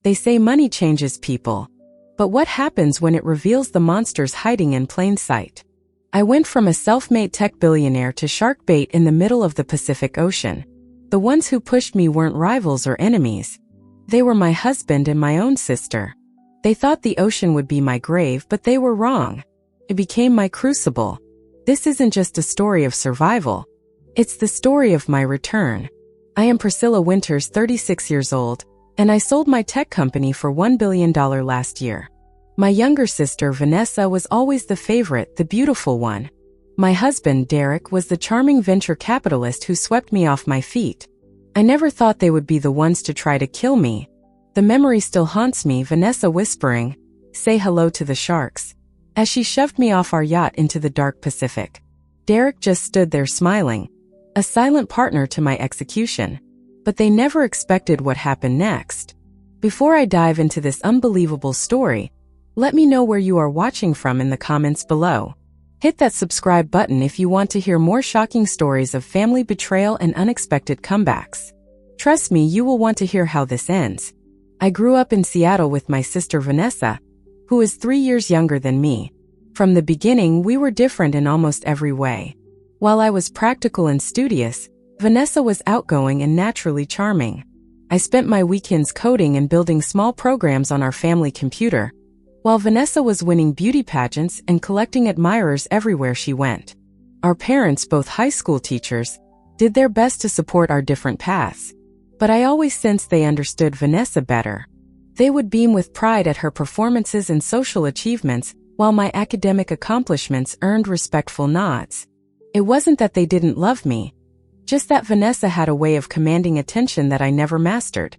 They say money changes people. But what happens when it reveals the monsters hiding in plain sight? I went from a self-made tech billionaire to shark bait in the middle of the Pacific Ocean. The ones who pushed me weren't rivals or enemies. They were my husband and my own sister. They thought the ocean would be my grave, but they were wrong. It became my crucible. This isn't just a story of survival. It's the story of my return. I am Priscilla Winters, 36 years old, and I sold my tech company for $1 billion last year. My younger sister, Vanessa, was always the favorite, the beautiful one. My husband, Derek, was the charming venture capitalist who swept me off my feet. I never thought they would be the ones to try to kill me. The memory still haunts me, Vanessa whispering, "Say hello to the sharks," as she shoved me off our yacht into the dark Pacific. Derek just stood there smiling, a silent partner to my execution. But they never expected what happened next. Before I dive into this unbelievable story, let me know where you are watching from in the comments below. Hit that subscribe button if you want to hear more shocking stories of family betrayal and unexpected comebacks. Trust me, you will want to hear how this ends. I grew up in Seattle with my sister Vanessa, who is 3 years younger than me. From the beginning, we were different in almost every way. While I was practical and studious, Vanessa was outgoing and naturally charming. I spent my weekends coding and building small programs on our family computer, while Vanessa was winning beauty pageants and collecting admirers everywhere she went. Our parents, both high school teachers, did their best to support our different paths. But I always sensed they understood Vanessa better. They would beam with pride at her performances and social achievements, while my academic accomplishments earned respectful nods. It wasn't that they didn't love me, just that Vanessa had a way of commanding attention that I never mastered.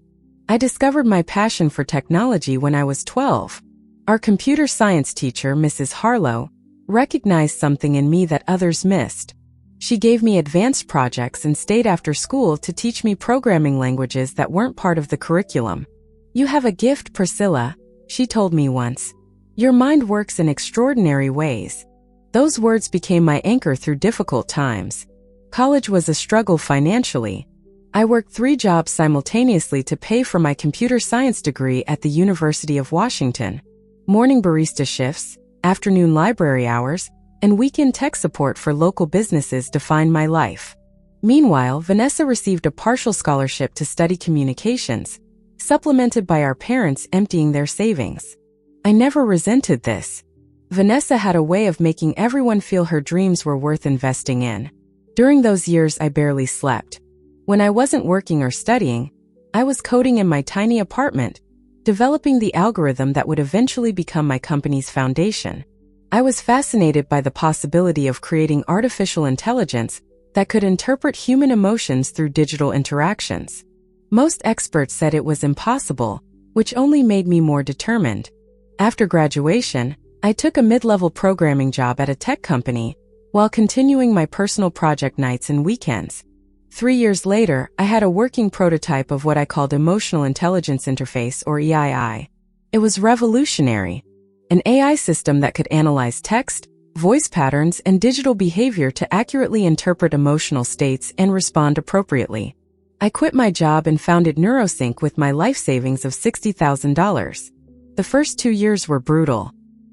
I discovered my passion for technology when I was 12. Our computer science teacher, Mrs. Harlow, recognized something in me that others missed. She gave me advanced projects and stayed after school to teach me programming languages that weren't part of the curriculum. "You have a gift, Priscilla," she told me once. "Your mind works in extraordinary ways." Those words became my anchor through difficult times. College was a struggle financially. I worked 3 jobs simultaneously to pay for my computer science degree at the University of Washington. Morning barista shifts, afternoon library hours, and weekend tech support for local businesses defined my life. Meanwhile, Vanessa received a partial scholarship to study communications, supplemented by our parents emptying their savings. I never resented this. Vanessa had a way of making everyone feel her dreams were worth investing in. During those years, I barely slept. When I wasn't working or studying, I was coding in my tiny apartment, developing the algorithm that would eventually become my company's foundation. I was fascinated by the possibility of creating artificial intelligence that could interpret human emotions through digital interactions. Most experts said it was impossible, which only made me more determined. After graduation, I took a mid-level programming job at a tech company, while continuing my personal project nights and weekends. 3 years later, I had a working prototype of what I called Emotional Intelligence Interface, or EII. It was revolutionary. An AI system that could analyze text, voice patterns, and digital behavior to accurately interpret emotional states and respond appropriately. I quit my job and founded NeuroSync with my life savings of $60,000. The first 2 years were brutal.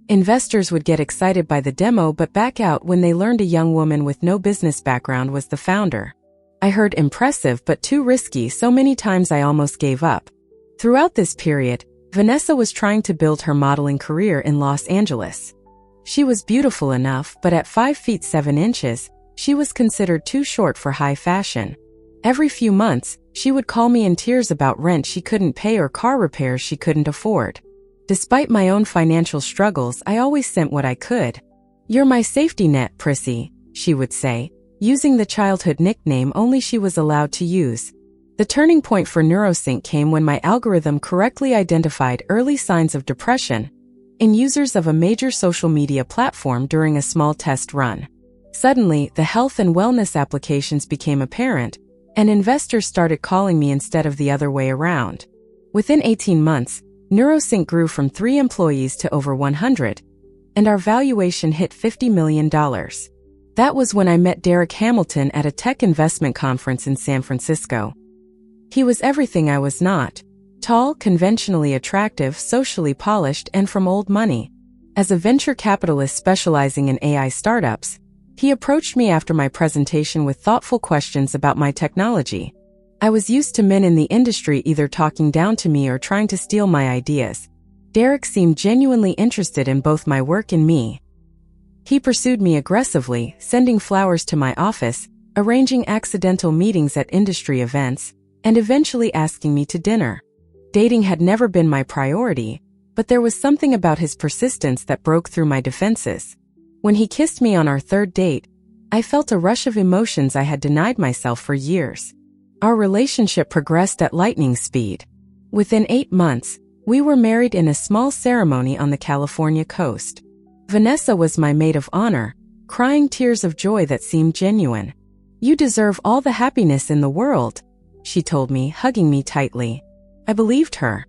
Investors would get excited by the demo but back out when they learned a young woman with no business background was the founder. I heard impressive but too risky so many times I almost gave up. Throughout this period, Vanessa was trying to build her modeling career in Los Angeles. She was beautiful enough, but at 5 feet 7 inches, she was considered too short for high fashion. Every few months, she would call me in tears about rent she couldn't pay or car repairs she couldn't afford. Despite my own financial struggles, I always sent what I could. "You're my safety net, Prissy," she would say, using the childhood nickname only she was allowed to use. The turning point for NeuroSync came when my algorithm correctly identified early signs of depression in users of a major social media platform during a small test run. Suddenly, the health and wellness applications became apparent, and investors started calling me instead of the other way around. Within 18 months, NeuroSync grew from 3 employees to over 100, and our valuation hit $50 million. That was when I met Derek Hamilton at a tech investment conference in San Francisco. He was everything I was not: Tall, conventionally attractive, socially polished, and from old money. As a venture capitalist specializing in AI startups, he approached me after my presentation with thoughtful questions about my technology. I was used to men in the industry either talking down to me or trying to steal my ideas. Derek seemed genuinely interested in both my work and me. He pursued me aggressively, sending flowers to my office, arranging accidental meetings at industry events, and eventually asking me to dinner. Dating had never been my priority, but there was something about his persistence that broke through my defenses. When he kissed me on our third date, I felt a rush of emotions I had denied myself for years. Our relationship progressed at lightning speed. Within 8 months, we were married in a small ceremony on the California coast. Vanessa was my maid of honor, crying tears of joy that seemed genuine. "You deserve all the happiness in the world," she told me, hugging me tightly. I believed her.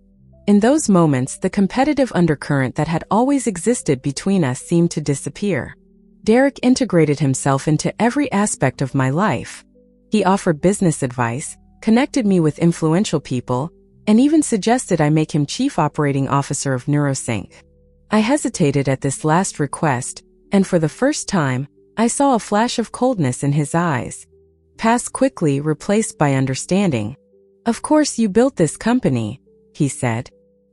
In those moments, the competitive undercurrent that had always existed between us seemed to disappear. Derek integrated himself into every aspect of my life. He offered business advice, connected me with influential people, and even suggested I make him Chief Operating Officer of NeuroSync. I hesitated at this last request, and for the first time, I saw a flash of coldness in his eyes. Passed quickly, replaced by understanding. "Of course you built this company," he said.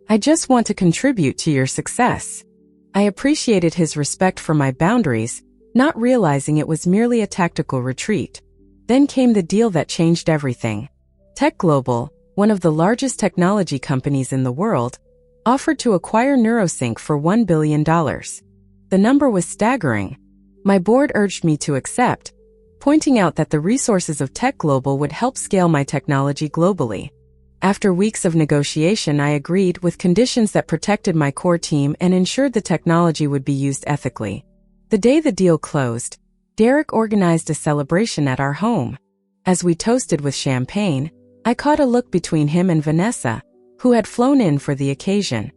"I just want to contribute to your success." I appreciated his respect for my boundaries, not realizing it was merely a tactical retreat. Then came the deal that changed everything. Tech Global, one of the largest technology companies in the world, offered to acquire NeuroSync for $1 billion. The number was staggering. My board urged me to accept, pointing out that the resources of Tech Global would help scale my technology globally. After weeks of negotiation, I agreed with conditions that protected my core team and ensured the technology would be used ethically. The day the deal closed, Derek organized a celebration at our home. As we toasted with champagne, I caught a look between him and Vanessa, who had flown in for the occasion.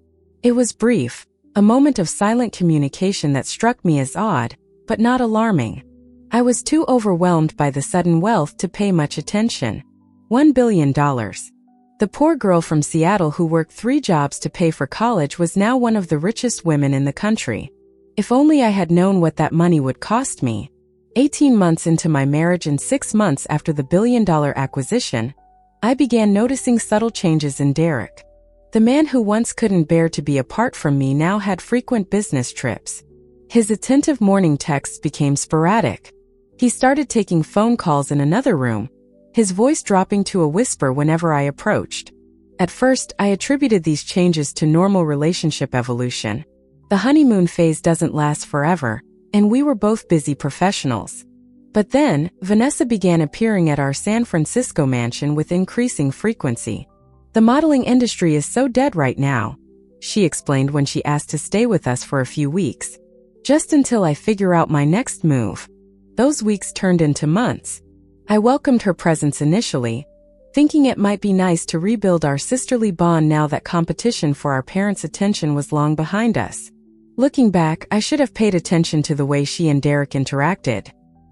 It was brief, a moment of silent communication that struck me as odd, but not alarming. I was too overwhelmed by the sudden wealth to pay much attention. $1 billion. The poor girl from Seattle who worked 3 jobs to pay for college was now one of the richest women in the country. If only I had known what that money would cost me. 18 months into my marriage and 6 months after the billion-dollar acquisition, I began noticing subtle changes in Derek. The man who once couldn't bear to be apart from me now had frequent business trips. His attentive morning texts became sporadic. He started taking phone calls in another room, his voice dropping to a whisper whenever I approached. At first, I attributed these changes to normal relationship evolution. The honeymoon phase doesn't last forever, and we were both busy professionals. But then, Vanessa began appearing at our San Francisco mansion with increasing frequency. "The modeling industry is so dead right now," she explained when she asked to stay with us for a few weeks. "Just until I figure out my next move." Those weeks turned into months. I welcomed her presence initially, thinking it might be nice to rebuild our sisterly bond now that competition for our parents' attention was long behind us. Looking back, I should have paid attention to the way she and Derek interacted.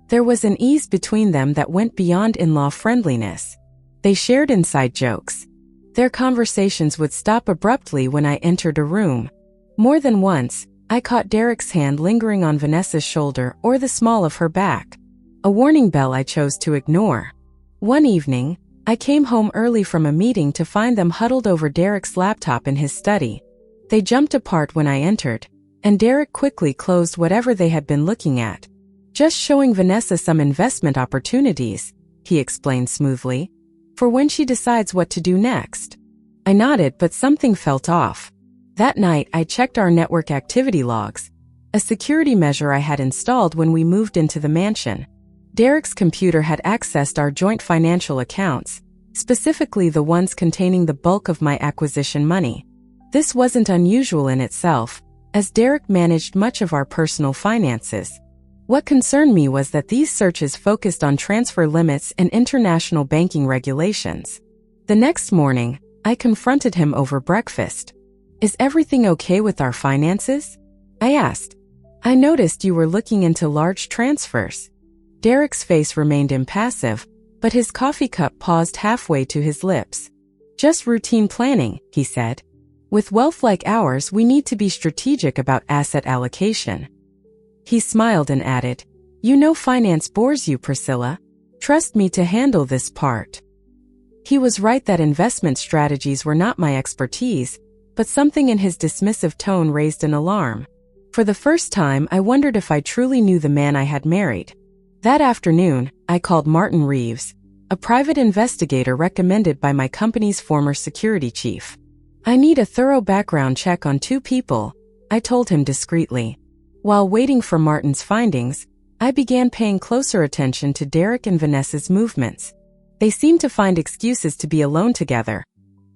There was an ease between them that went beyond in-law friendliness. They shared inside jokes. Their conversations would stop abruptly when I entered a room. More than once, I caught Derek's hand lingering on Vanessa's shoulder or the small of her back. A warning bell I chose to ignore. One evening, I came home early from a meeting to find them huddled over Derek's laptop in his study. They jumped apart when I entered, and Derek quickly closed whatever they had been looking at. "Just showing Vanessa some investment opportunities," he explained smoothly, "for when she decides what to do next." I nodded, but something felt off. That night, I checked our network activity logs, a security measure I had installed when we moved into the mansion. Derek's computer had accessed our joint financial accounts, specifically the ones containing the bulk of my acquisition money. This wasn't unusual in itself, as Derek managed much of our personal finances. What concerned me was that these searches focused on transfer limits and international banking regulations. The next morning, I confronted him over breakfast. "Is everything okay with our finances?" I asked. "I noticed you were looking into large transfers." Derek's face remained impassive, but his coffee cup paused halfway to his lips. Just routine planning, he said. With wealth like ours, we need to be strategic about asset allocation. He smiled and added, You know finance bores you, Priscilla. Trust me to handle this part. He was right that investment strategies were not my expertise, but something in his dismissive tone raised an alarm. For the first time, I wondered if I truly knew the man I had married. That afternoon, I called Martin Reeves, a private investigator recommended by my company's former security chief. I need a thorough background check on 2 people, I told him discreetly. While waiting for Martin's findings, I began paying closer attention to Derek and Vanessa's movements. They seemed to find excuses to be alone together,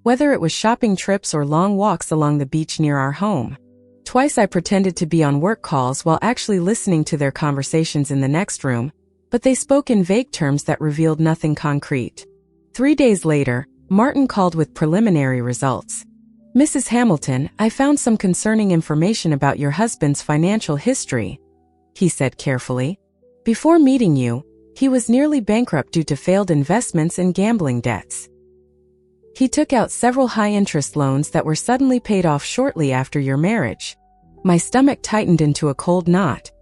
whether it was shopping trips or long walks along the beach near our home. Twice I pretended to be on work calls while actually listening to their conversations in the next room, but they spoke in vague terms that revealed nothing concrete. 3 days later, Martin called with preliminary results. Mrs. Hamilton, I found some concerning information about your husband's financial history, he said carefully. Before meeting you, he was nearly bankrupt due to failed investments and gambling debts. He took out several high-interest loans that were suddenly paid off shortly after your marriage. My stomach tightened into a cold knot.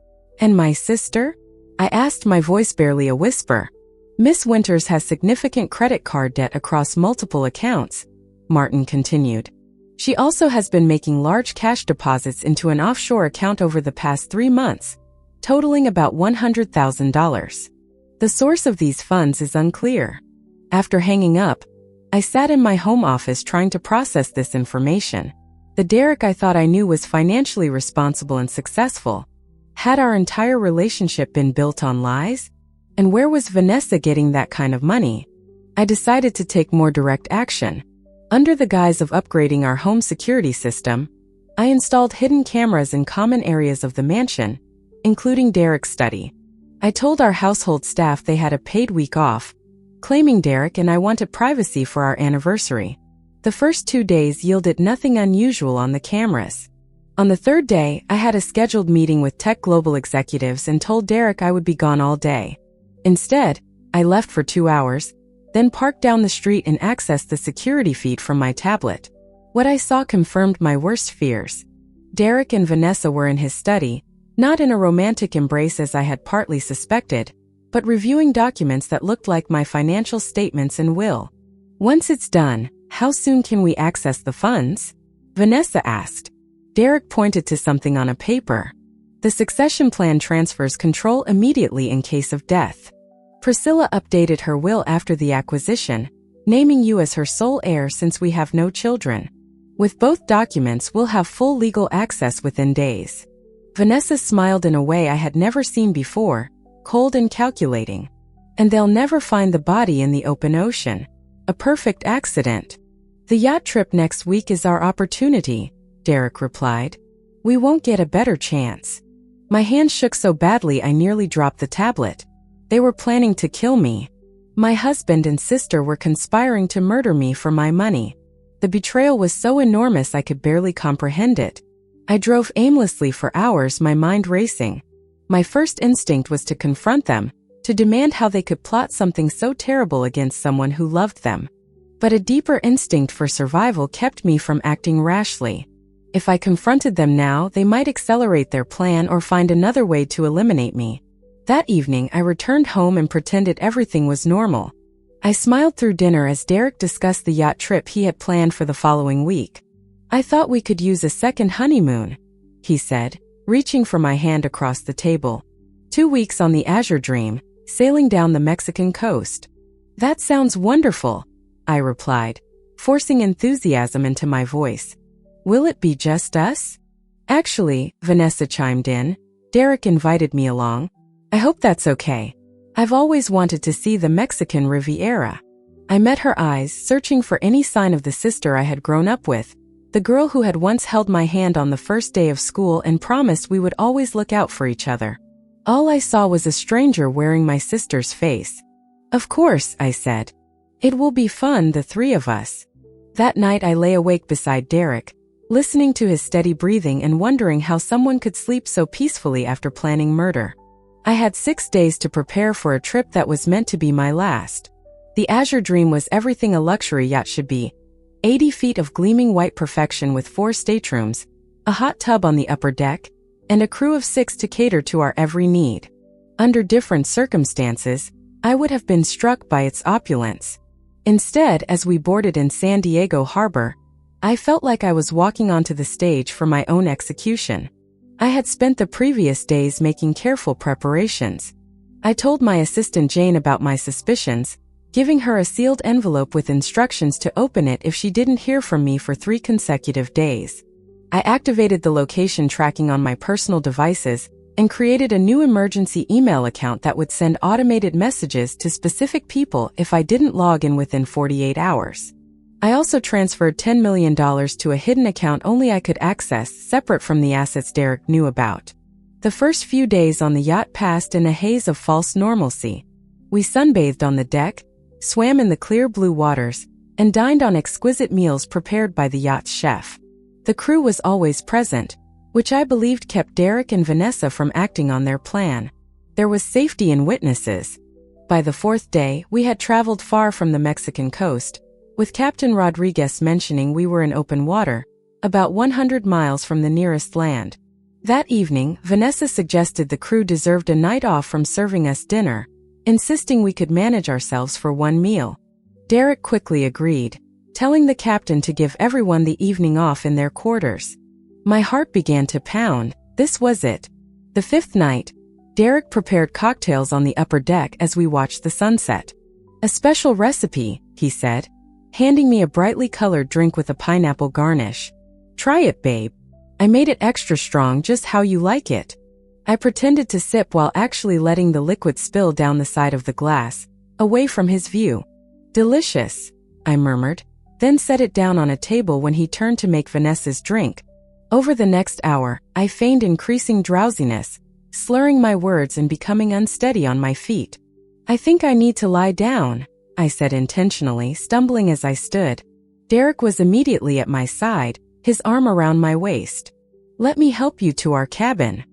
And my sister? I asked, my voice barely a whisper. Miss Winters has significant credit card debt across multiple accounts, Martin continued. She also has been making large cash deposits into an offshore account over the past 3 months, totaling about $100,000. The source of these funds is unclear. After hanging up, I sat in my home office trying to process this information. The Derek I thought I knew was financially responsible and successful. Had our entire relationship been built on lies? And where was Vanessa getting that kind of money? I decided to take more direct action. Under the guise of upgrading our home security system, I installed hidden cameras in common areas of the mansion, including Derek's study. I told our household staff they had a paid week off, claiming Derek and I wanted privacy for our anniversary. The first 2 days yielded nothing unusual on the cameras. On the 3rd day, I had a scheduled meeting with Tech Global executives and told Derek I would be gone all day. Instead, I left for 2 hours, then parked down the street and accessed the security feed from my tablet. What I saw confirmed my worst fears. Derek and Vanessa were in his study, not in a romantic embrace as I had partly suspected, but reviewing documents that looked like my financial statements and will. Once it's done, how soon can we access the funds? Vanessa asked. Derek pointed to something on a paper. The succession plan transfers control immediately in case of death. Priscilla updated her will after the acquisition, naming you as her sole heir since we have no children. With both documents, we'll have full legal access within days. Vanessa smiled in a way I had never seen before, cold and calculating. And they'll never find the body in the open ocean. A perfect accident. The yacht trip next week is our opportunity, Derek replied. We won't get a better chance. My hand shook so badly I nearly dropped the tablet. They were planning to kill me. My husband and sister were conspiring to murder me for my money. The betrayal was so enormous I could barely comprehend it. I drove aimlessly for hours, my mind racing. My first instinct was to confront them, to demand how they could plot something so terrible against someone who loved them. But a deeper instinct for survival kept me from acting rashly. If I confronted them now, they might accelerate their plan or find another way to eliminate me. That evening, I returned home and pretended everything was normal. I smiled through dinner as Derek discussed the yacht trip he had planned for the following week. I thought we could use a second honeymoon, he said, reaching for my hand across the table. 2 weeks on the Azure Dream, sailing down the Mexican coast. That sounds wonderful, I replied, forcing enthusiasm into my voice. Will it be just us? Actually, Vanessa chimed in, Derek invited me along. I hope that's okay. I've always wanted to see the Mexican Riviera. I met her eyes, searching for any sign of the sister I had grown up with, the girl who had once held my hand on the first day of school and promised we would always look out for each other. All I saw was a stranger wearing my sister's face. Of course, I said. It will be fun, the 3 of us. That night I lay awake beside Derek, listening to his steady breathing and wondering how someone could sleep so peacefully after planning murder. I had 6 days to prepare for a trip that was meant to be my last. The Azure Dream was everything a luxury yacht should be, 80 feet of gleaming white perfection with 4 staterooms, a hot tub on the upper deck, and a crew of 6 to cater to our every need. Under different circumstances, I would have been struck by its opulence. Instead, as we boarded in San Diego Harbor, I felt like I was walking onto the stage for my own execution. I had spent the previous days making careful preparations. I told my assistant Jane about my suspicions, giving her a sealed envelope with instructions to open it if she didn't hear from me for 3 consecutive days. I activated the location tracking on my personal devices and created a new emergency email account that would send automated messages to specific people if I didn't log in within 48 hours. I also transferred $10 million to a hidden account only I could access, separate from the assets Derek knew about. The first few days on the yacht passed in a haze of false normalcy. We sunbathed on the deck, swam in the clear blue waters, and dined on exquisite meals prepared by the yacht's chef. The crew was always present, which I believed kept Derek and Vanessa from acting on their plan. There was safety in witnesses. By the 4th day, we had traveled far from the Mexican coast, with Captain Rodriguez mentioning we were in open water, about 100 miles from the nearest land. That evening, Vanessa suggested the crew deserved a night off from serving us dinner, insisting we could manage ourselves for one meal. Derek quickly agreed, telling the captain to give everyone the evening off in their quarters. My heart began to pound. This was it. The 5th night, Derek prepared cocktails on the upper deck as we watched the sunset. "A special recipe," he said, handing me a brightly colored drink with a pineapple garnish. "Try it, babe. I made it extra strong, just how you like it." I pretended to sip while actually letting the liquid spill down the side of the glass, away from his view. "Delicious," I murmured, then set it down on a table when he turned to make Vanessa's drink. Over the next hour, I feigned increasing drowsiness, slurring my words and becoming unsteady on my feet. "I think I need to lie down," I said intentionally, stumbling as I stood. Derek was immediately at my side, his arm around my waist. "Let me help you to our cabin."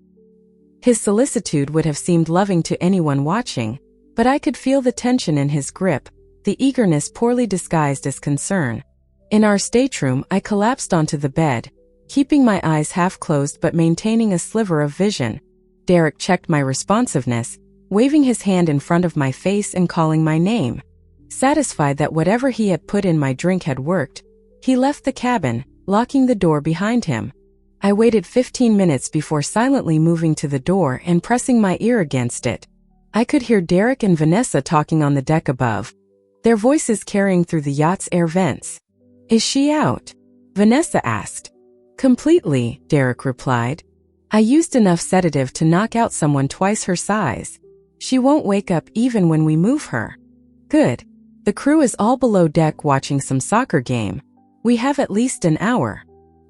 His solicitude would have seemed loving to anyone watching, but I could feel the tension in his grip, the eagerness poorly disguised as concern. In our stateroom, I collapsed onto the bed, keeping my eyes half closed but maintaining a sliver of vision. Derek checked my responsiveness, waving his hand in front of my face and calling my name. Satisfied that whatever he had put in my drink had worked, he left the cabin, locking the door behind him. I waited 15 minutes before silently moving to the door and pressing my ear against it. I could hear Derek and Vanessa talking on the deck above, their voices carrying through the yacht's air vents. "Is she out?" Vanessa asked. "Completely," Derek replied. "I used enough sedative to knock out someone twice her size. She won't wake up even when we move her." "Good. The crew is all below deck watching some soccer game. We have at least an hour."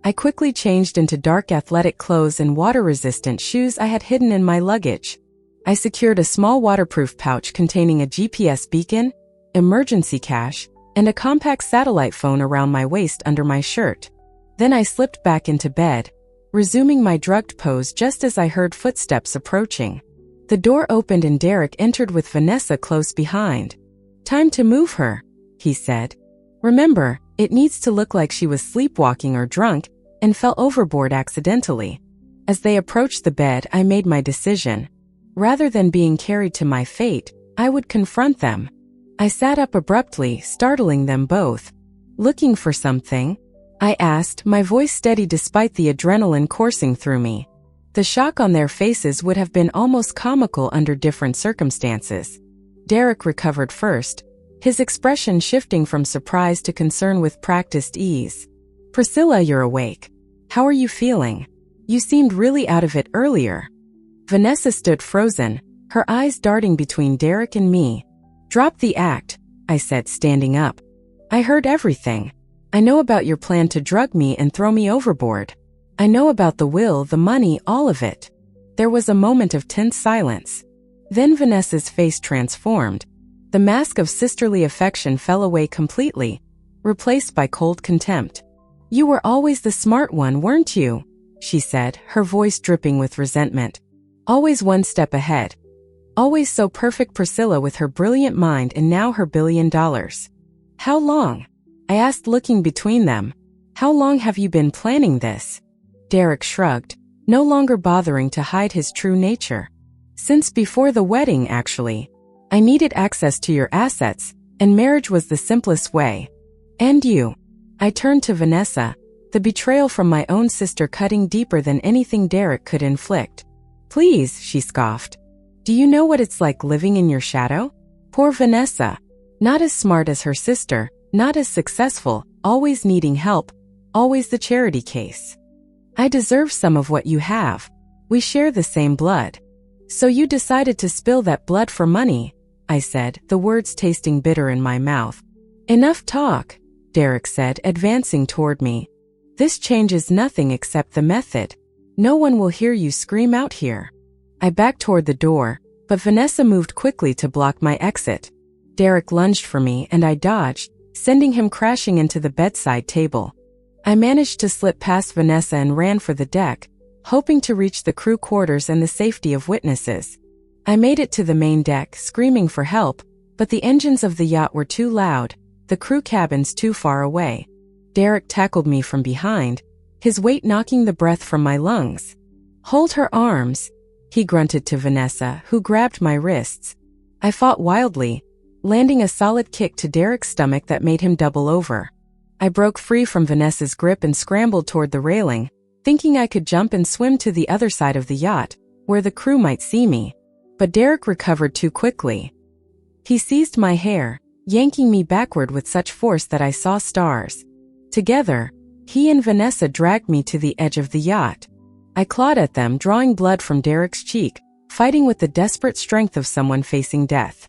I quickly changed into dark athletic clothes and water-resistant shoes I had hidden in my luggage. I secured a small waterproof pouch containing a GPS beacon, emergency cash, and a compact satellite phone around my waist under my shirt. Then I slipped back into bed, resuming my drugged pose just as I heard footsteps approaching. The door opened and Derek entered with Vanessa close behind. "Time to move her," he said. "Remember, it needs to look like she was sleepwalking or drunk and fell overboard accidentally." As they approached the bed, I made my decision. Rather than being carried to my fate, I would confront them. I sat up abruptly, startling them both. "Looking for something?" I asked, my voice steady despite the adrenaline coursing through me. The shock on their faces would have been almost comical under different circumstances. Derek recovered first, his expression shifting from surprise to concern with practiced ease. "Priscilla, you're awake. How are you feeling? You seemed really out of it earlier." Vanessa stood frozen, her eyes darting between Derek and me. "Drop the act," I said, standing up. "I heard everything. I know about your plan to drug me and throw me overboard. I know about the will, the money, all of it." There was a moment of tense silence. Then Vanessa's face transformed. The mask of sisterly affection fell away completely, replaced by cold contempt. "You were always the smart one, weren't you?" she said, her voice dripping with resentment. "Always one step ahead. Always so perfect, Priscilla with her brilliant mind and now her $1 billion. How long?" I asked, looking between them. How long have you been planning this? Derek shrugged, no longer bothering to hide his true nature. Since before the wedding, actually. I needed access to your assets, and marriage was the simplest way. And you? I turned to Vanessa, the betrayal from my own sister cutting deeper than anything Derek could inflict. Please, she scoffed. Do you know what it's like living in your shadow? Poor Vanessa. Not as smart as her sister, not as successful, always needing help, always the charity case. I deserve some of what you have. We share the same blood. So you decided to spill that blood for money, I said, the words tasting bitter in my mouth. Enough talk, Derek said, advancing toward me. This changes nothing except the method. No one will hear you scream out here. I backed toward the door, but Vanessa moved quickly to block my exit. Derek lunged for me and I dodged, sending him crashing into the bedside table. I managed to slip past Vanessa and ran for the deck, hoping to reach the crew quarters and the safety of witnesses. I made it to the main deck, screaming for help, but the engines of the yacht were too loud, the crew cabins too far away. Derek tackled me from behind, his weight knocking the breath from my lungs. Hold her arms, he grunted to Vanessa, who grabbed my wrists. I fought wildly, landing a solid kick to Derek's stomach that made him double over. I broke free from Vanessa's grip and scrambled toward the railing, thinking I could jump and swim to the other side of the yacht, where the crew might see me. But Derek recovered too quickly. He seized my hair, yanking me backward with such force that I saw stars. Together, he and Vanessa dragged me to the edge of the yacht. I clawed at them, drawing blood from Derek's cheek, fighting with the desperate strength of someone facing death.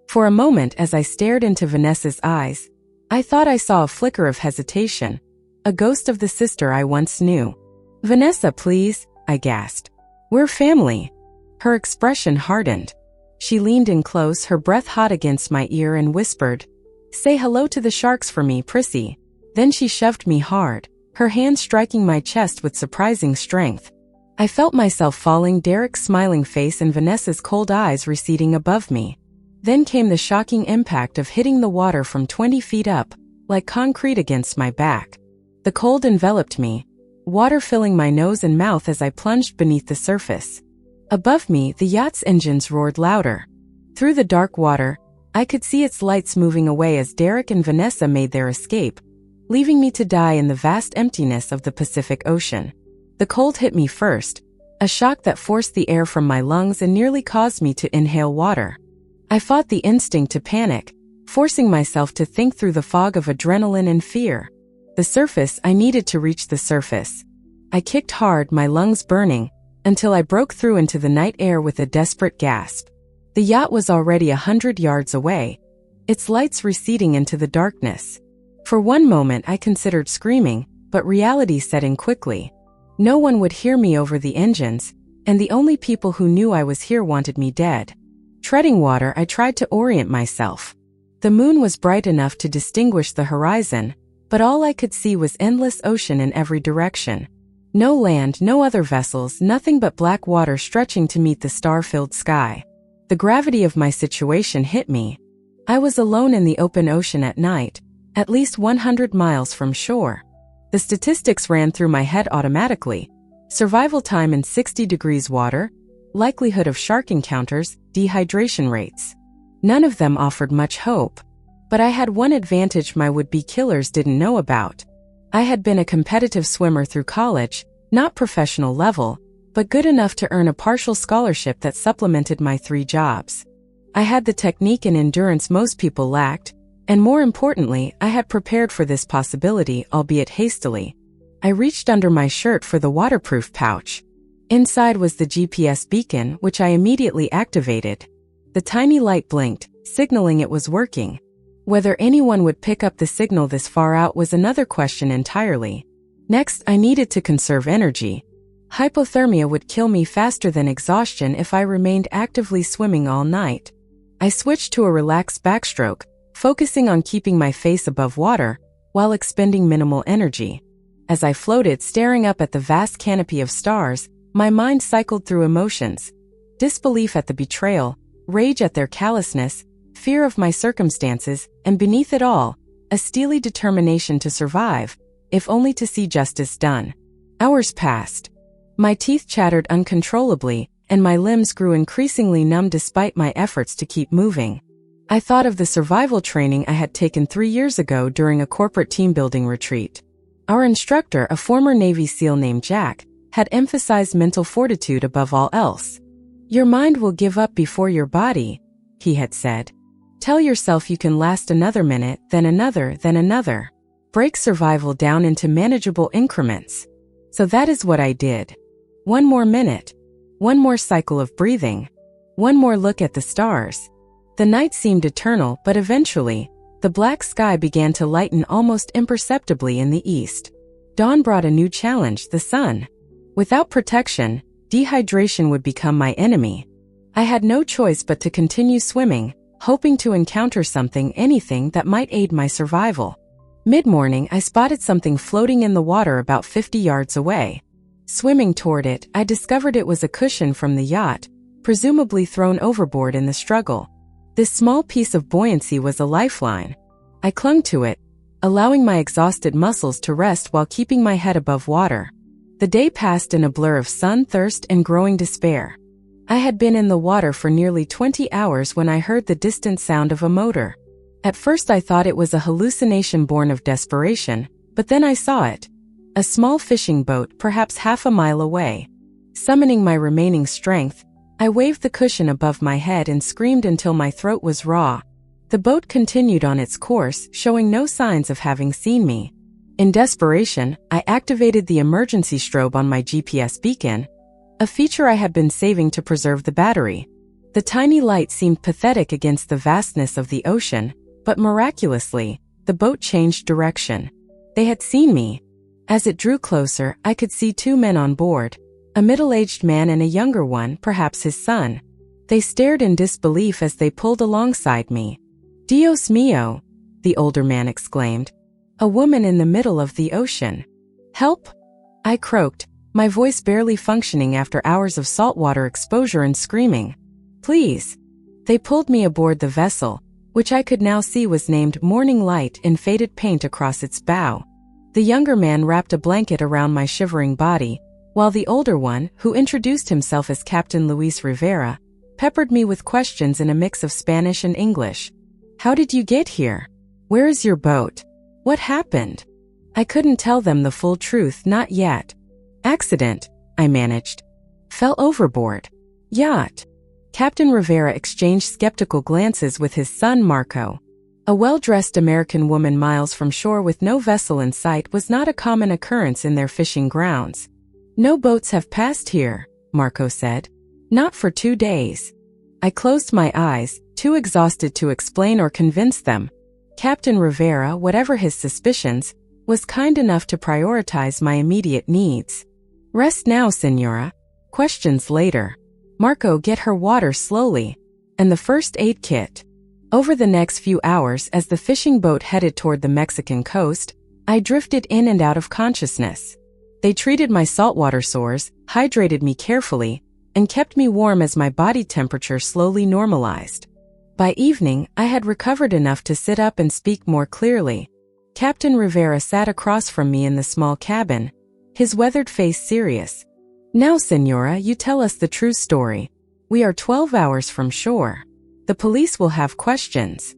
For a moment, as I stared into Vanessa's eyes, I thought I saw a flicker of hesitation, a ghost of the sister I once knew. Vanessa, please, I gasped. We're family. Her expression hardened. She leaned in close, her breath hot against my ear, and whispered, "Say hello to the sharks for me, Prissy." Then she shoved me hard, her hand striking my chest with surprising strength. I felt myself falling, Derek's smiling face and Vanessa's cold eyes receding above me. Then came the shocking impact of hitting the water from 20 feet up, like concrete against my back. The cold enveloped me, water filling my nose and mouth as I plunged beneath the surface. Above me, the yacht's engines roared louder. Through the dark water, I could see its lights moving away as Derek and Vanessa made their escape, leaving me to die in the vast emptiness of the Pacific Ocean. The cold hit me first, a shock that forced the air from my lungs and nearly caused me to inhale water. I fought the instinct to panic, forcing myself to think through the fog of adrenaline and fear. The surface, I needed to reach the surface. I kicked hard, my lungs burning, until I broke through into the night air with a desperate gasp. The yacht was already 100 yards away, its lights receding into the darkness. For one moment I considered screaming, but reality set in quickly. No one would hear me over the engines, and the only people who knew I was here wanted me dead. Treading water, I tried to orient myself. The moon was bright enough to distinguish the horizon, but all I could see was endless ocean in every direction. No land, no other vessels, nothing but black water stretching to meet the star-filled sky. The gravity of my situation hit me. I was alone in the open ocean at night, at least 100 miles from shore. The statistics ran through my head automatically. Survival time in 60 degrees water, likelihood of shark encounters, dehydration rates. None of them offered much hope. But I had one advantage my would-be killers didn't know about. I had been a competitive swimmer through college, not professional level, but good enough to earn a partial scholarship that supplemented my 3 jobs. I had the technique and endurance most people lacked, and more importantly, I had prepared for this possibility, albeit hastily. I reached under my shirt for the waterproof pouch. Inside was the GPS beacon, which I immediately activated. The tiny light blinked, signaling it was working. Whether anyone would pick up the signal this far out was another question entirely. Next, I needed to conserve energy. Hypothermia would kill me faster than exhaustion if I remained actively swimming all night. I switched to a relaxed backstroke, focusing on keeping my face above water, while expending minimal energy. As I floated, staring up at the vast canopy of stars, my mind cycled through emotions. Disbelief at the betrayal, rage at their callousness, fear of my circumstances, and beneath it all, a steely determination to survive, if only to see justice done. Hours passed. My teeth chattered uncontrollably, and my limbs grew increasingly numb despite my efforts to keep moving. I thought of the survival training I had taken 3 years ago during a corporate team-building retreat. Our instructor, a former Navy SEAL named Jack, had emphasized mental fortitude above all else. "Your mind will give up before your body," he had said. "Tell yourself you can last another minute, then another, then another. Break survival down into manageable increments." So that is what I did. One more minute. One more cycle of breathing. One more look at the stars. The night seemed eternal, but eventually, the black sky began to lighten almost imperceptibly in the east. Dawn brought a new challenge, the sun. Without protection, dehydration would become my enemy. I had no choice but to continue swimming, hoping to encounter anything that might aid my survival. Mid-morning, I spotted something floating in the water about 50 yards away. Swimming toward it, I discovered it was a cushion from the yacht, presumably thrown overboard in the struggle. This small piece of buoyancy was a lifeline. I clung to it, allowing my exhausted muscles to rest while keeping my head above water. The day passed in a blur of sun, thirst, and growing despair. I had been in the water for nearly 20 hours when I heard the distant sound of a motor. At first I thought it was a hallucination born of desperation, but then I saw it. A small fishing boat, perhaps half a mile away. Summoning my remaining strength, I waved the cushion above my head and screamed until my throat was raw. The boat continued on its course, showing no signs of having seen me. In desperation, I activated the emergency strobe on my GPS beacon, a feature I had been saving to preserve the battery. The tiny light seemed pathetic against the vastness of the ocean, but miraculously, the boat changed direction. They had seen me. As it drew closer, I could see 2 men on board, a middle-aged man and a younger one, perhaps his son. They stared in disbelief as they pulled alongside me. "Dios mío!" the older man exclaimed. "A woman in the middle of the ocean. Help!" I croaked, my voice barely functioning after hours of saltwater exposure and screaming. "Please!" They pulled me aboard the vessel, which I could now see was named Morning Light in faded paint across its bow. The younger man wrapped a blanket around my shivering body, while the older one, who introduced himself as Captain Luis Rivera, peppered me with questions in a mix of Spanish and English. "How did you get here? Where is your boat? What happened?" I couldn't tell them the full truth, not yet. "Accident," I managed. "Fell overboard. Yacht." Captain Rivera exchanged skeptical glances with his son Marco. A well-dressed American woman miles from shore with no vessel in sight was not a common occurrence in their fishing grounds. "No boats have passed here," Marco said. "Not for 2 days." I closed my eyes, too exhausted to explain or convince them. Captain Rivera, whatever his suspicions, was kind enough to prioritize my immediate needs. "Rest now, Senora. Questions later. Marco, get her water slowly. And the first aid kit." Over the next few hours, as the fishing boat headed toward the Mexican coast, I drifted in and out of consciousness. They treated my saltwater sores, hydrated me carefully, and kept me warm as my body temperature slowly normalized. By evening, I had recovered enough to sit up and speak more clearly. Captain Rivera sat across from me in the small cabin, his weathered face serious. "Now, Senora, you tell us the true story. We are 12 hours from shore. The police will have questions."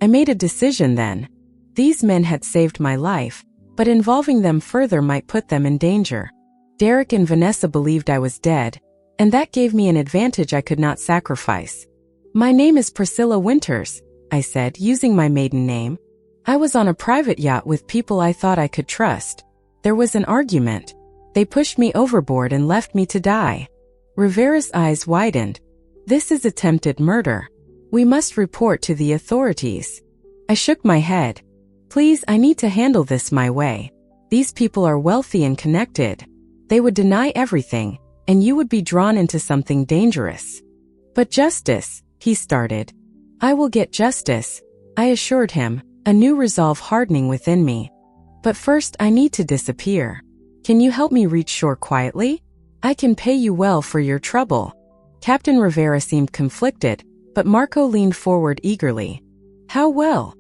I made a decision then. These men had saved my life, but involving them further might put them in danger. Derek and Vanessa believed I was dead, and that gave me an advantage I could not sacrifice. "My name is Priscilla Winters," I said, using my maiden name. "I was on a private yacht with people I thought I could trust. There was an argument. They pushed me overboard and left me to die." Rivera's eyes widened. "This is attempted murder. We must report to the authorities." I shook my head. "Please, I need to handle this my way. These people are wealthy and connected. They would deny everything, and you would be drawn into something dangerous." "But justice," he started. "I will get justice," I assured him, a new resolve hardening within me. "But first I need to disappear. Can you help me reach shore quietly? I can pay you well for your trouble." Captain Rivera seemed conflicted, but Marco leaned forward eagerly. "How well?"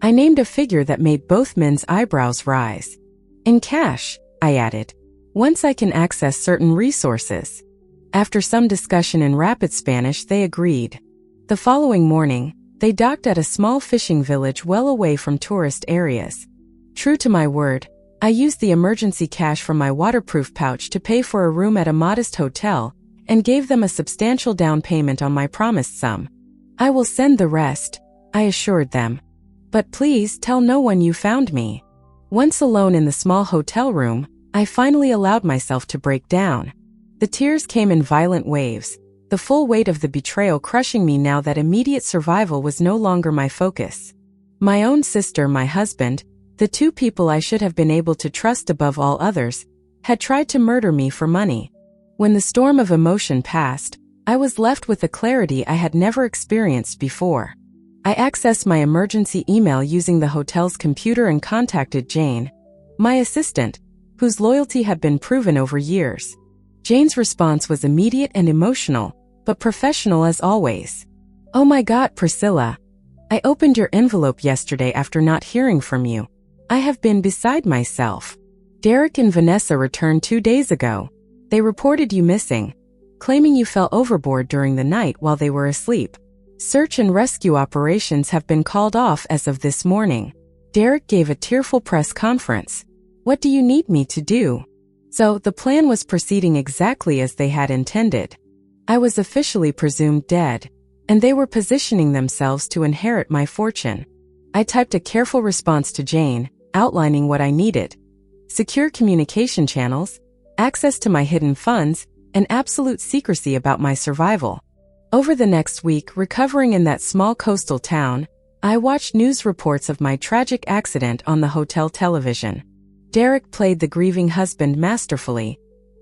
I named a figure that made both men's eyebrows rise. In cash, I added, once I can access certain resources. After some discussion in rapid Spanish, they agreed. The following morning, they docked at a small fishing village well away from tourist areas. True to my word, I used the emergency cash from my waterproof pouch to pay for a room at a modest hotel and gave them a substantial down payment on my promised sum. I will send the rest, I assured them. But please tell no one you found me. Once alone in the small hotel room, I finally allowed myself to break down. The tears came in violent waves, the full weight of the betrayal crushing me now that immediate survival was no longer my focus. My own sister, my husband, the two people I should have been able to trust above all others, had tried to murder me for money. When the storm of emotion passed, I was left with a clarity I had never experienced before. I accessed my emergency email using the hotel's computer and contacted Jane, my assistant, whose loyalty had been proven over years. Jane's response was immediate and emotional, but professional as always. "Oh my God, Priscilla. I opened your envelope yesterday after not hearing from you. I have been beside myself. Derek and Vanessa returned 2 days ago. They reported you missing, claiming you fell overboard during the night while they were asleep. Search and rescue operations have been called off as of this morning." Derek gave a tearful press conference. "What do you need me to do?" So the plan was proceeding exactly as they had intended. I was officially presumed dead, and they were positioning themselves to inherit my fortune. I typed a careful response to Jane, outlining what I needed: secure communication channels, access to my hidden funds, and absolute secrecy about my survival. Over the next week, recovering in that small coastal town, I watched news reports of my tragic accident on the hotel television. Derek played the grieving husband masterfully,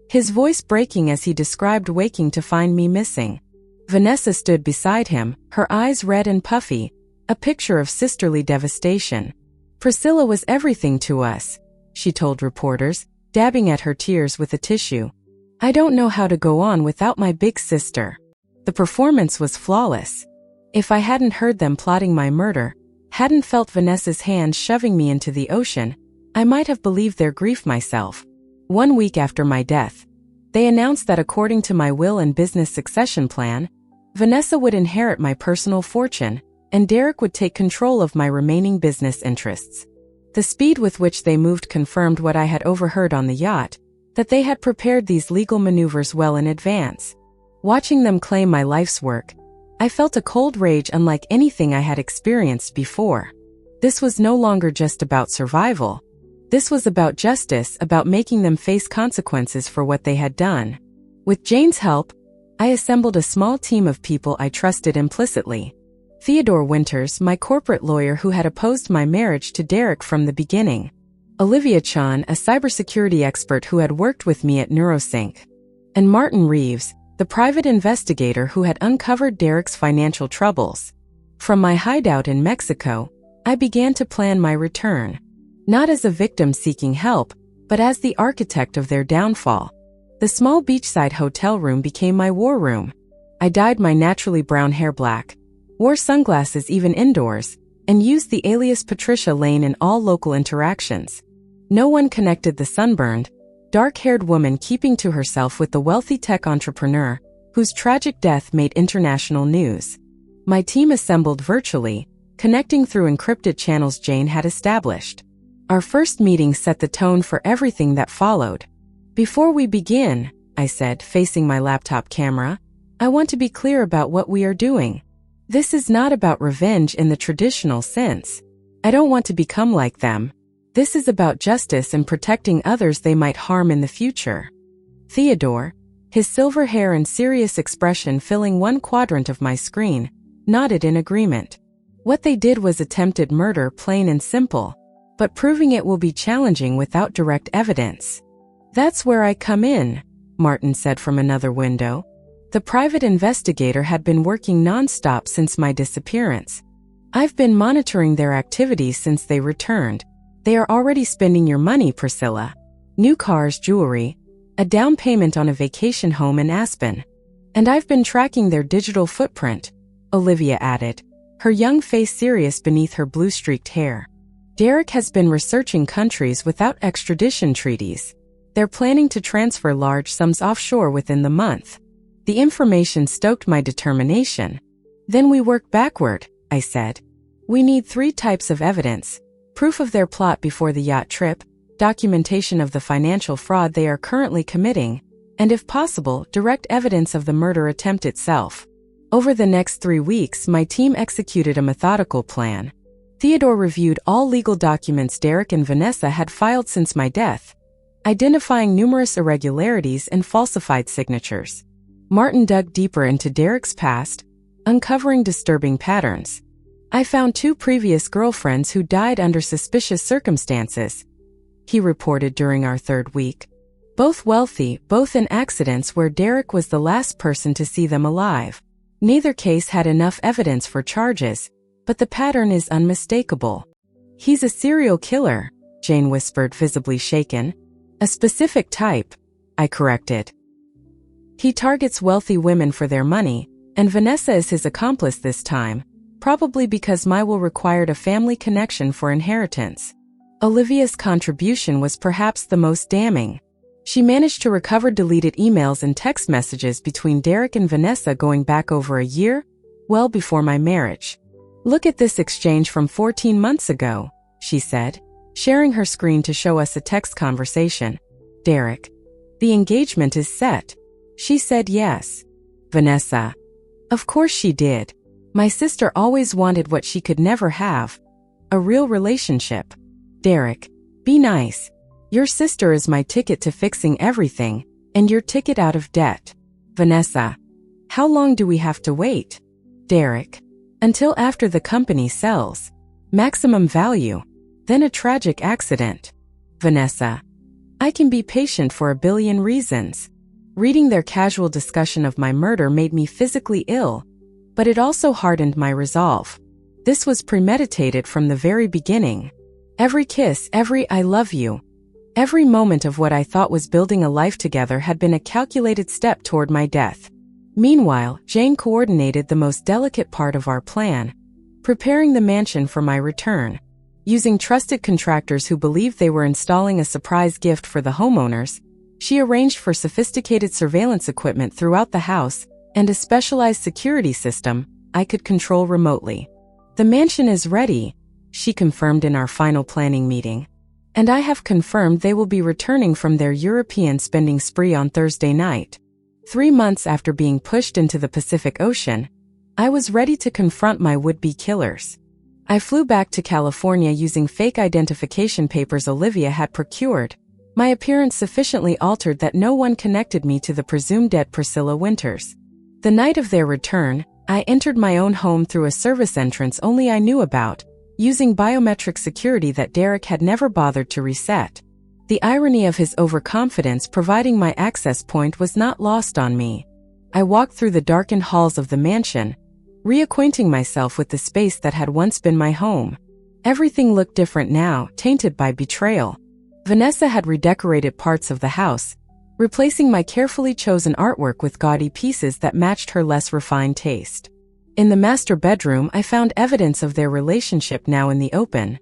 his voice breaking as he described waking to find me missing. Vanessa stood beside him, her eyes red and puffy, a picture of sisterly devastation. "Priscilla was everything to us," she told reporters, dabbing at her tears with a tissue. "I don't know how to go on without my big sister." The performance was flawless. If I hadn't heard them plotting my murder, hadn't felt Vanessa's hand shoving me into the ocean, I might have believed their grief myself. 1 week after my death, they announced that according to my will and business succession plan, Vanessa would inherit my personal fortune, and Derek would take control of my remaining business interests. The speed with which they moved confirmed what I had overheard on the yacht, that they had prepared these legal maneuvers well in advance. Watching them claim my life's work, I felt a cold rage unlike anything I had experienced before. This was no longer just about survival. This was about justice, about making them face consequences for what they had done. With Jane's help, I assembled a small team of people I trusted implicitly. Priscilla Winters, my corporate lawyer who had opposed my marriage to Derek from the beginning. Olivia Chan, a cybersecurity expert who had worked with me at NeuroSync. And Martin Reeves, the private investigator who had uncovered Derek's financial troubles. From my hideout in Mexico, I began to plan my return. Not as a victim seeking help, but as the architect of their downfall. The small beachside hotel room became my war room. I dyed my naturally brown hair black, wore sunglasses even indoors, and used the alias Patricia Lane in all local interactions. No one connected the sunburned, dark-haired woman keeping to herself with the wealthy tech entrepreneur, whose tragic death made international news. My team assembled virtually, connecting through encrypted channels Jane had established. Our first meeting set the tone for everything that followed. "Before we begin," I said, facing my laptop camera, "I want to be clear about what we are doing. This is not about revenge in the traditional sense. I don't want to become like them. This is about justice and protecting others they might harm in the future." Theodore, his silver hair and serious expression filling one quadrant of my screen, nodded in agreement. What they did was attempted murder, plain and simple. But proving it will be challenging without direct evidence. "That's where I come in," Martin said from another window. The private investigator had been working non-stop since my disappearance. "I've been monitoring their activities since they returned. They are already spending your money, Priscilla. New cars, jewelry, a down payment on a vacation home in Aspen. And I've been tracking their digital footprint," Olivia added, her young face serious beneath her blue-streaked hair. Derek has been researching countries without extradition treaties. They're planning to transfer large sums offshore within the month. The information stoked my determination. Then we work backward, I said. We need 3 types of evidence: proof of their plot before the yacht trip, documentation of the financial fraud they are currently committing, and if possible, direct evidence of the murder attempt itself. Over the next 3 weeks, my team executed a methodical plan. Theodore reviewed all legal documents Derek and Vanessa had filed since my death, identifying numerous irregularities and falsified signatures. Martin dug deeper into Derek's past, uncovering disturbing patterns. I found 2 previous girlfriends who died under suspicious circumstances, he reported during our 3rd week. Both wealthy, both in accidents where Derek was the last person to see them alive. Neither case had enough evidence for charges, but the pattern is unmistakable. He's a serial killer, Jane whispered, visibly shaken. A specific type, I corrected. He targets wealthy women for their money, and Vanessa is his accomplice this time, probably because my will required a family connection for inheritance. Olivia's contribution was perhaps the most damning. She managed to recover deleted emails and text messages between Derek and Vanessa going back over a year, well before my marriage. Look at this exchange from 14 months ago, she said, sharing her screen to show us a text conversation. Derek: the engagement is set. She said yes. Vanessa: of course she did. My sister always wanted what she could never have: a real relationship. Derek: be nice. Your sister is my ticket to fixing everything, and your ticket out of debt. Vanessa: how long do we have to wait? Derek: until after the company sells. Maximum value. Then a tragic accident. Vanessa: I can be patient for a billion reasons. Reading their casual discussion of my murder made me physically ill, but it also hardened my resolve. This was premeditated from the very beginning. Every kiss, every I love you, every moment of what I thought was building a life together had been a calculated step toward my death. Meanwhile, Jane coordinated the most delicate part of our plan, preparing the mansion for my return. Using trusted contractors who believed they were installing a surprise gift for the homeowners, she arranged for sophisticated surveillance equipment throughout the house and a specialized security system I could control remotely. The mansion is ready, she confirmed in our final planning meeting. And I have confirmed they will be returning from their European spending spree on Thursday night. 3 months after being pushed into the Pacific Ocean, I was ready to confront my would-be killers. I flew back to California using fake identification papers Olivia had procured, my appearance sufficiently altered that no one connected me to the presumed dead Priscilla Winters. The night of their return, I entered my own home through a service entrance only I knew about, using biometric security that Derek had never bothered to reset. The irony of his overconfidence providing my access point was not lost on me. I walked through the darkened halls of the mansion, reacquainting myself with the space that had once been my home. Everything looked different now, tainted by betrayal. Vanessa had redecorated parts of the house, replacing my carefully chosen artwork with gaudy pieces that matched her less refined taste. In the master bedroom, I found evidence of their relationship now in the open.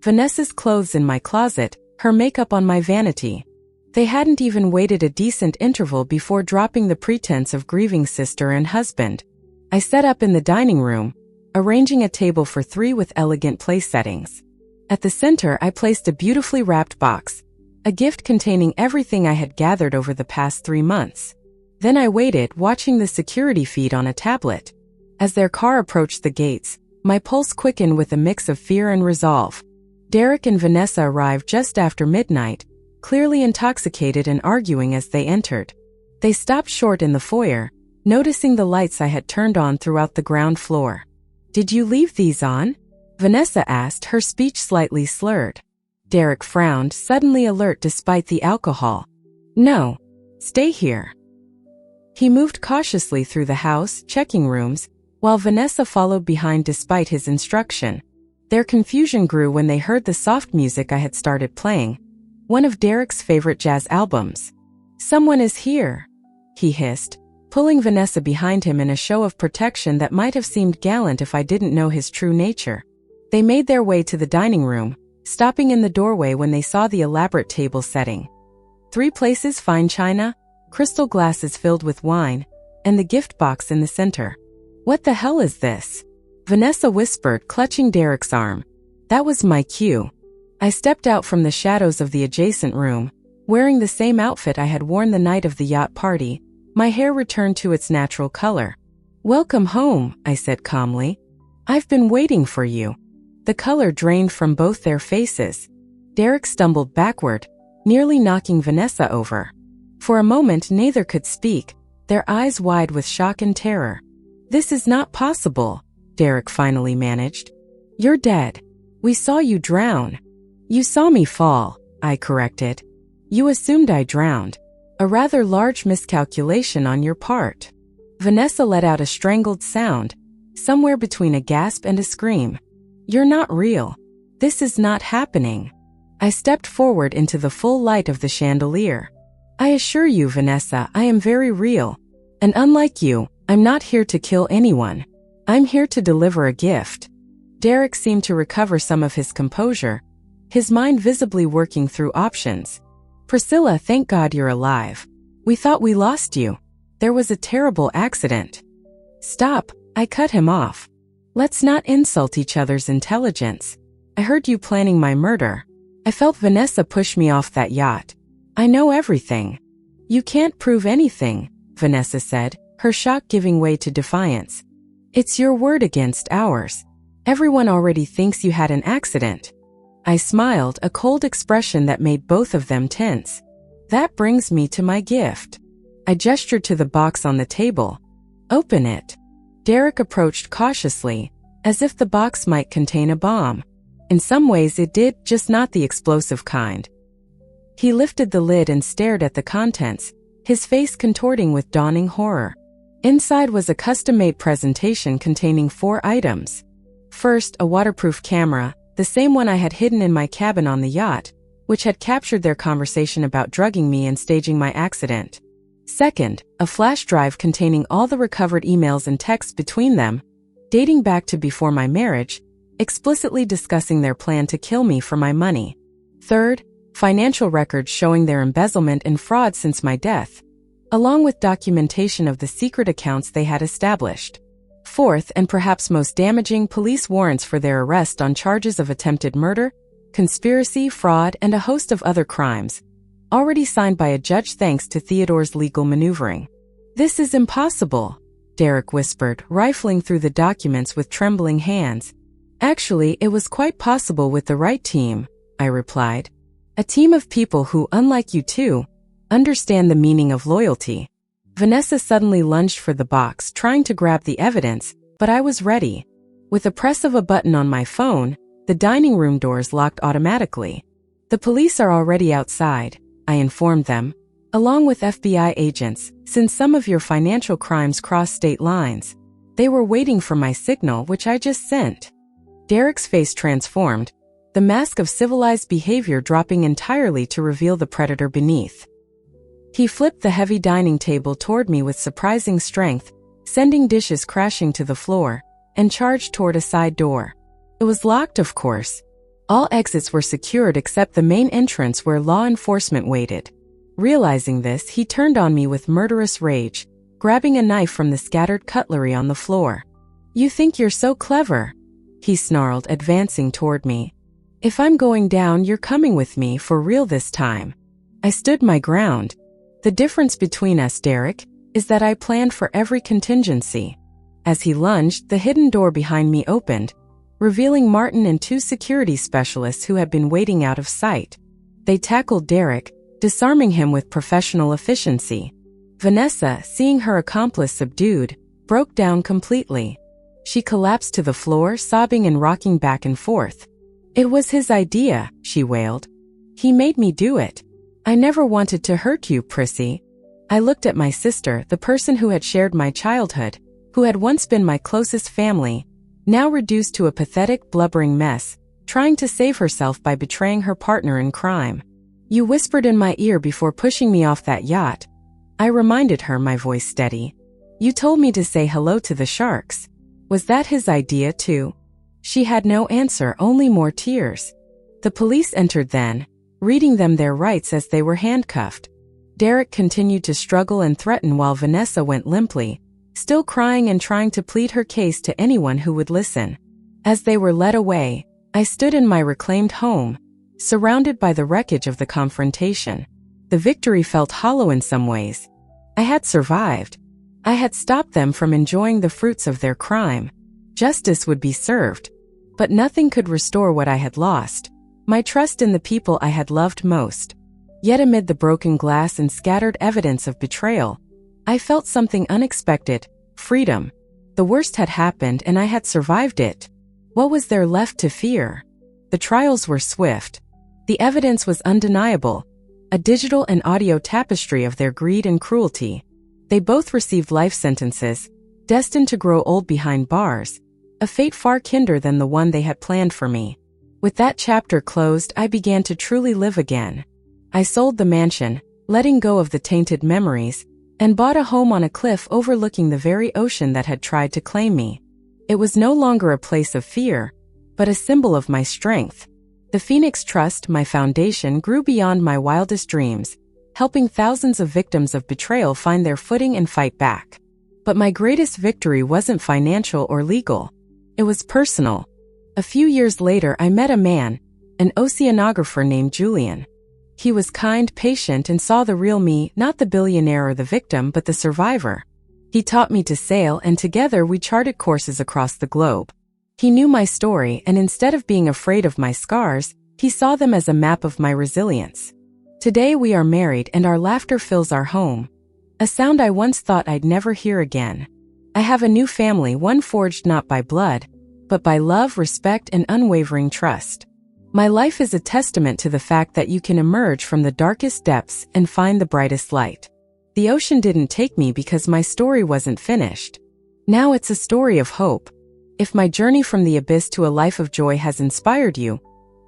Vanessa's clothes in my closet, her makeup on my vanity. They hadn't even waited a decent interval before dropping the pretense of grieving sister and husband. I set up in the dining room, arranging a table for 3 with elegant place settings. At the center, I placed a beautifully wrapped box, a gift containing everything I had gathered over the past 3 months. Then I waited, watching the security feed on a tablet. As their car approached the gates, my pulse quickened with a mix of fear and resolve. Derek and Vanessa arrived just after midnight, clearly intoxicated and arguing as they entered. They stopped short in the foyer, noticing the lights I had turned on throughout the ground floor. "Did you leave these on?" Vanessa asked, her speech slightly slurred. Derek frowned, suddenly alert despite the alcohol. "No. Stay here." He moved cautiously through the house, checking rooms, while Vanessa followed behind despite his instruction. Their confusion grew when they heard the soft music I had started playing, one of Derek's favorite jazz albums. "Someone is here," he hissed, pulling Vanessa behind him in a show of protection that might have seemed gallant if I didn't know his true nature. They made their way to the dining room, stopping in the doorway when they saw the elaborate table setting. 3 places fine china, crystal glasses filled with wine, and the gift box in the center. "What the hell is this?" Vanessa whispered, clutching Derek's arm. That was my cue. I stepped out from the shadows of the adjacent room, wearing the same outfit I had worn the night of the yacht party, my hair returned to its natural color. "Welcome home," I said calmly. "I've been waiting for you." The color drained from both their faces. Derek stumbled backward, nearly knocking Vanessa over. For a moment neither could speak, their eyes wide with shock and terror. "This is not possible," Derek finally managed. "You're dead. We saw you drown." "You saw me fall," I corrected. "You assumed I drowned. A rather large miscalculation on your part." Vanessa let out a strangled sound, somewhere between a gasp and a scream. "You're not real. This is not happening." I stepped forward into the full light of the chandelier. "I assure you, Vanessa, I am very real. And unlike you, I'm not here to kill anyone. I'm here to deliver a gift." Derek seemed to recover some of his composure, his mind visibly working through options. "Priscilla, thank God you're alive. We thought we lost you. There was a terrible accident." "Stop," I cut him off. "Let's not insult each other's intelligence. I heard you planning my murder. I felt Vanessa push me off that yacht. I know everything." "You can't prove anything," Vanessa said, her shock giving way to defiance. "It's your word against ours. Everyone already thinks you had an accident." I smiled, a cold expression that made both of them tense. "That brings me to my gift." I gestured to the box on the table. "Open it." Derek approached cautiously, as if the box might contain a bomb. In some ways it did, just not the explosive kind. He lifted the lid and stared at the contents, his face contorting with dawning horror. Inside was a custom-made presentation containing 4 items. First, a waterproof camera, the same one I had hidden in my cabin on the yacht, which had captured their conversation about drugging me and staging my accident. Second, a flash drive containing all the recovered emails and texts between them, dating back to before my marriage, explicitly discussing their plan to kill me for my money. Third, financial records showing their embezzlement and fraud since my death, along with documentation of the secret accounts they had established. Fourth, and perhaps most damaging, police warrants for their arrest on charges of attempted murder, conspiracy, fraud, and a host of other crimes, already signed by a judge thanks to Theodore's legal maneuvering. "This is impossible," Derek whispered, rifling through the documents with trembling hands. "Actually, it was quite possible with the right team," I replied. "A team of people who, unlike you two, understand the meaning of loyalty." Vanessa suddenly lunged for the box, trying to grab the evidence, but I was ready. With a press of a button on my phone, the dining room doors locked automatically. "The police are already outside," I informed them, "along with FBI agents, since some of your financial crimes cross state lines. They were waiting for my signal, which I just sent." Derek's face transformed, the mask of civilized behavior dropping entirely to reveal the predator beneath. He flipped the heavy dining table toward me with surprising strength, sending dishes crashing to the floor, and charged toward a side door. It was locked, of course. All exits were secured except the main entrance where law enforcement waited. Realizing this, he turned on me with murderous rage, grabbing a knife from the scattered cutlery on the floor. "You think you're so clever," he snarled, advancing toward me. "If I'm going down, you're coming with me for real this time." I stood my ground. "The difference between us, Derek, is that I planned for every contingency." As he lunged, the hidden door behind me opened, revealing Martin and 2 security specialists who had been waiting out of sight. They tackled Derek, disarming him with professional efficiency. Vanessa, seeing her accomplice subdued, broke down completely. She collapsed to the floor, sobbing and rocking back and forth. "It was his idea," she wailed. "He made me do it. I never wanted to hurt you, Prissy." I looked at my sister, the person who had shared my childhood, who had once been my closest family, now reduced to a pathetic, blubbering mess, trying to save herself by betraying her partner in crime. "You whispered in my ear before pushing me off that yacht," I reminded her, my voice steady. You told me to say hello to the sharks. Was that his idea too? She had no answer, only more tears. The police entered then, reading them their rights as they were handcuffed. Derek continued to struggle and threaten while Vanessa went limply, still crying and trying to plead her case to anyone who would listen. As they were led away, I stood in my reclaimed home, surrounded by the wreckage of the confrontation. The victory felt hollow in some ways. I had survived. I had stopped them from enjoying the fruits of their crime. Justice would be served. But nothing could restore what I had lost, my trust in the people I had loved most. Yet amid the broken glass and scattered evidence of betrayal, I felt something unexpected: freedom. The worst had happened and I had survived it. What was there left to fear? The trials were swift. The evidence was undeniable, a digital and audio tapestry of their greed and cruelty. They both received life sentences, destined to grow old behind bars, a fate far kinder than the one they had planned for me. With that chapter closed, I began to truly live again. I sold the mansion, letting go of the tainted memories, and bought a home on a cliff overlooking the very ocean that had tried to claim me. It was no longer a place of fear, but a symbol of my strength. The Phoenix Trust, my foundation, grew beyond my wildest dreams, helping thousands of victims of betrayal find their footing and fight back. But my greatest victory wasn't financial or legal. It was personal. A few years later, I met a man, an oceanographer named Julian. He was kind, patient, and saw the real me, not the billionaire or the victim, but the survivor. He taught me to sail, and together we charted courses across the globe. He knew my story, and instead of being afraid of my scars, he saw them as a map of my resilience. Today we are married and our laughter fills our home, a sound I once thought I'd never hear again. I have a new family, one forged not by blood, but by love, respect, and unwavering trust. My life is a testament to the fact that you can emerge from the darkest depths and find the brightest light. The ocean didn't take me because my story wasn't finished. Now it's a story of hope. If my journey from the abyss to a life of joy has inspired you,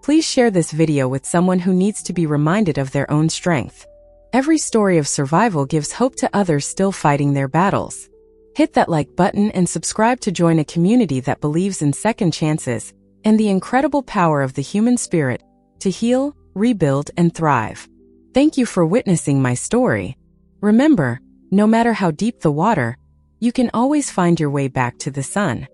please share this video with someone who needs to be reminded of their own strength. Every story of survival gives hope to others still fighting their battles. Hit that like button and subscribe to join a community that believes in second chances and the incredible power of the human spirit to heal, rebuild, and thrive. Thank you for witnessing my story. Remember, no matter how deep the water, you can always find your way back to the sun.